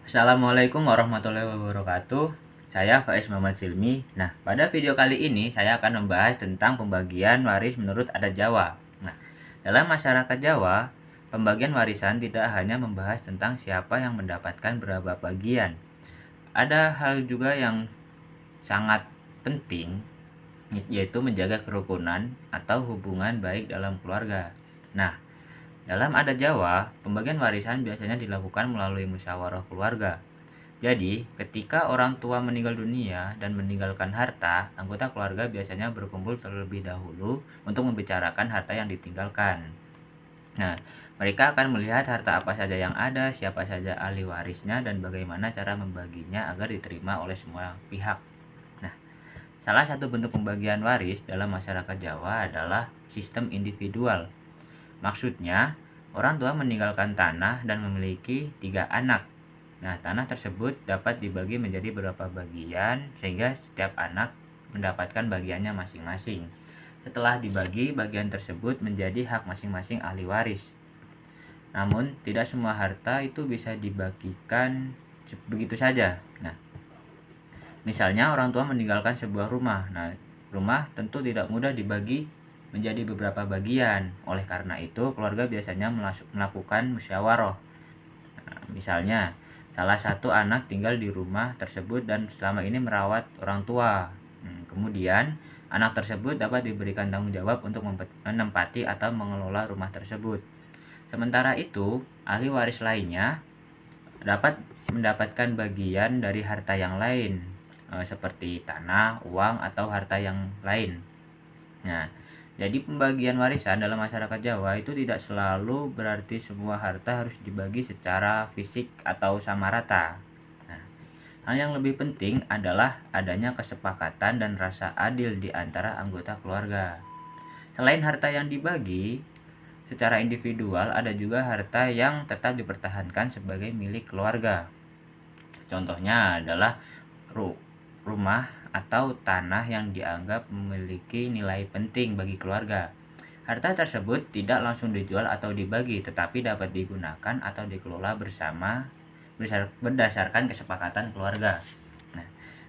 Assalamualaikum warahmatullahi wabarakatuh. Saya Faiz Muhammad Silmi. Nah, pada video kali ini saya akan membahas tentang pembagian waris menurut adat Jawa. Nah, dalam masyarakat Jawa, pembagian warisan tidak hanya membahas tentang siapa yang mendapatkan berapa bagian. Ada hal juga yang sangat penting, yaitu menjaga kerukunan atau hubungan baik dalam keluarga. Nah, dalam adat Jawa, pembagian warisan biasanya dilakukan melalui musyawarah keluarga. Jadi, ketika orang tua meninggal dunia dan meninggalkan harta, anggota keluarga biasanya berkumpul terlebih dahulu untuk membicarakan harta yang ditinggalkan. Nah, mereka akan melihat harta apa saja yang ada, siapa saja ahli warisnya, dan bagaimana cara membaginya agar diterima oleh semua pihak. Nah, salah satu bentuk pembagian waris dalam masyarakat Jawa adalah sistem individual. Maksudnya, orang tua meninggalkan tanah dan memiliki 3 anak. Nah, tanah tersebut dapat dibagi menjadi beberapa bagian sehingga setiap anak mendapatkan bagiannya masing-masing. Setelah dibagi, bagian tersebut menjadi hak masing-masing ahli waris. Namun, tidak semua harta itu bisa dibagikan begitu saja. Nah, misalnya orang tua meninggalkan sebuah rumah. Nah, rumah tentu tidak mudah dibagi menjadi beberapa bagian. Oleh karena itu, keluarga biasanya melakukan musyawarah. Nah, misalnya, salah satu anak tinggal di rumah tersebut dan selama ini merawat orang tua. Kemudian, anak tersebut dapat diberikan tanggung jawab untuk menempati atau mengelola rumah tersebut. Sementara itu, ahli waris lainnya dapat mendapatkan bagian dari harta yang lain, seperti tanah, uang, atau harta yang lain. Nah, jadi pembagian warisan dalam masyarakat Jawa itu tidak selalu berarti semua harta harus dibagi secara fisik atau sama rata. Nah, hal yang lebih penting adalah adanya kesepakatan dan rasa adil di antara anggota keluarga. Selain harta yang dibagi secara individual, ada juga harta yang tetap dipertahankan sebagai milik keluarga. Contohnya adalah rumah atau tanah yang dianggap memiliki nilai penting bagi keluarga. Harta tersebut tidak langsung dijual atau dibagi, tetapi dapat digunakan atau dikelola bersama berdasarkan kesepakatan keluarga. Nah,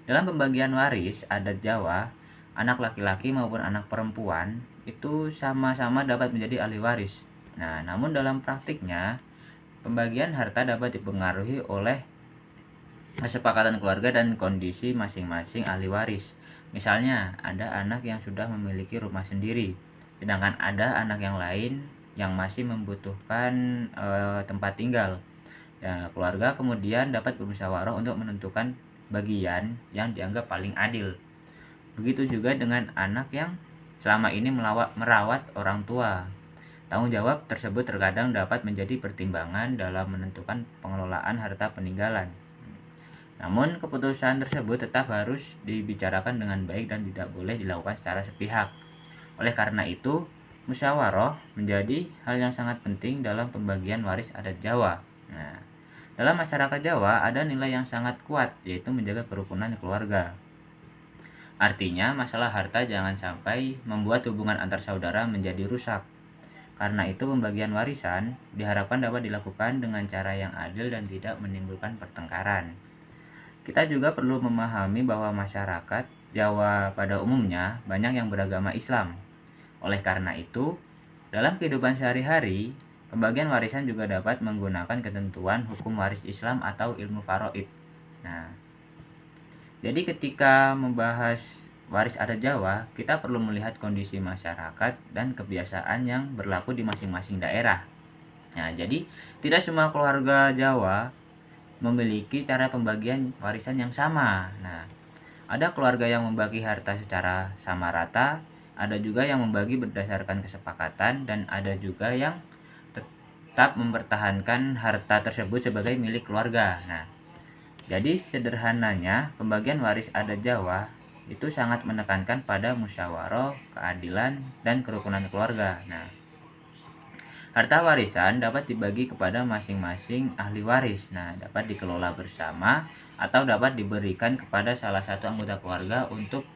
dalam pembagian waris adat Jawa, anak laki-laki maupun anak perempuan itu sama-sama dapat menjadi ahli waris. Nah, namun dalam praktiknya, pembagian harta dapat dipengaruhi oleh kesepakatan keluarga dan kondisi masing-masing ahli waris. Misalnya, ada anak yang sudah memiliki rumah sendiri, sedangkan ada anak yang lain yang masih membutuhkan tempat tinggal. Ya, keluarga kemudian dapat bermusyawarah untuk menentukan bagian yang dianggap paling adil. Begitu juga dengan anak yang selama ini merawat orang tua. Tanggung jawab tersebut terkadang dapat menjadi pertimbangan dalam menentukan pengelolaan harta peninggalan. Namun, keputusan tersebut tetap harus dibicarakan dengan baik dan tidak boleh dilakukan secara sepihak. Oleh karena itu, musyawarah menjadi hal yang sangat penting dalam pembagian waris adat Jawa. Nah, dalam masyarakat Jawa ada nilai yang sangat kuat, yaitu menjaga kerukunan keluarga. Artinya, masalah harta jangan sampai membuat hubungan antar saudara menjadi rusak. Karena itu, pembagian warisan diharapkan dapat dilakukan dengan cara yang adil dan tidak menimbulkan pertengkaran. Kita juga perlu memahami bahwa masyarakat Jawa pada umumnya banyak yang beragama Islam. Oleh karena itu, dalam kehidupan sehari-hari, pembagian warisan juga dapat menggunakan ketentuan hukum waris Islam atau ilmu faraid. Nah, jadi ketika membahas waris adat Jawa, kita perlu melihat kondisi masyarakat dan kebiasaan yang berlaku di masing-masing daerah. Nah, jadi tidak semua keluarga Jawa memiliki cara pembagian warisan yang sama. Nah, ada keluarga yang membagi harta secara sama rata, ada juga yang membagi berdasarkan kesepakatan, dan ada juga yang tetap mempertahankan harta tersebut sebagai milik keluarga. Nah, jadi sederhananya, pembagian waris adat Jawa itu sangat menekankan pada musyawarah, keadilan, dan kerukunan keluarga. Nah, harta warisan dapat dibagi kepada masing-masing ahli waris. Nah, dapat dikelola bersama atau dapat diberikan kepada salah satu anggota keluarga untuk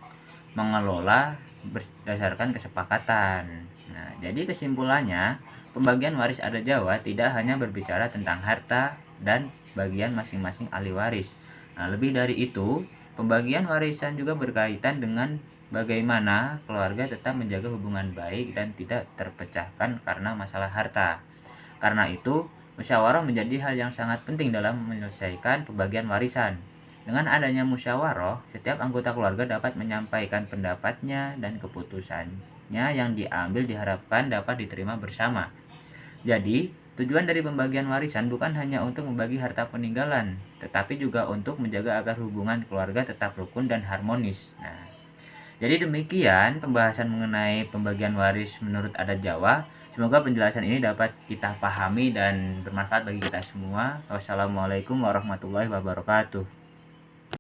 mengelola berdasarkan kesepakatan. Nah, jadi kesimpulannya, pembagian waris adat Jawa tidak hanya berbicara tentang harta dan bagian masing-masing ahli waris. Nah, lebih dari itu, pembagian warisan juga berkaitan dengan bagaimana keluarga tetap menjaga hubungan baik dan tidak terpecahkan karena masalah harta. Karena itu, musyawarah menjadi hal yang sangat penting dalam menyelesaikan pembagian warisan. Dengan adanya musyawarah, setiap anggota keluarga dapat menyampaikan pendapatnya dan keputusannya yang diambil diharapkan dapat diterima bersama. Jadi, tujuan dari pembagian warisan bukan hanya untuk membagi harta peninggalan, tetapi juga untuk menjaga agar hubungan keluarga tetap rukun dan harmonis. Nah, jadi demikian pembahasan mengenai pembagian waris menurut adat Jawa. Semoga penjelasan ini dapat kita pahami dan bermanfaat bagi kita semua. Wassalamualaikum warahmatullahi wabarakatuh.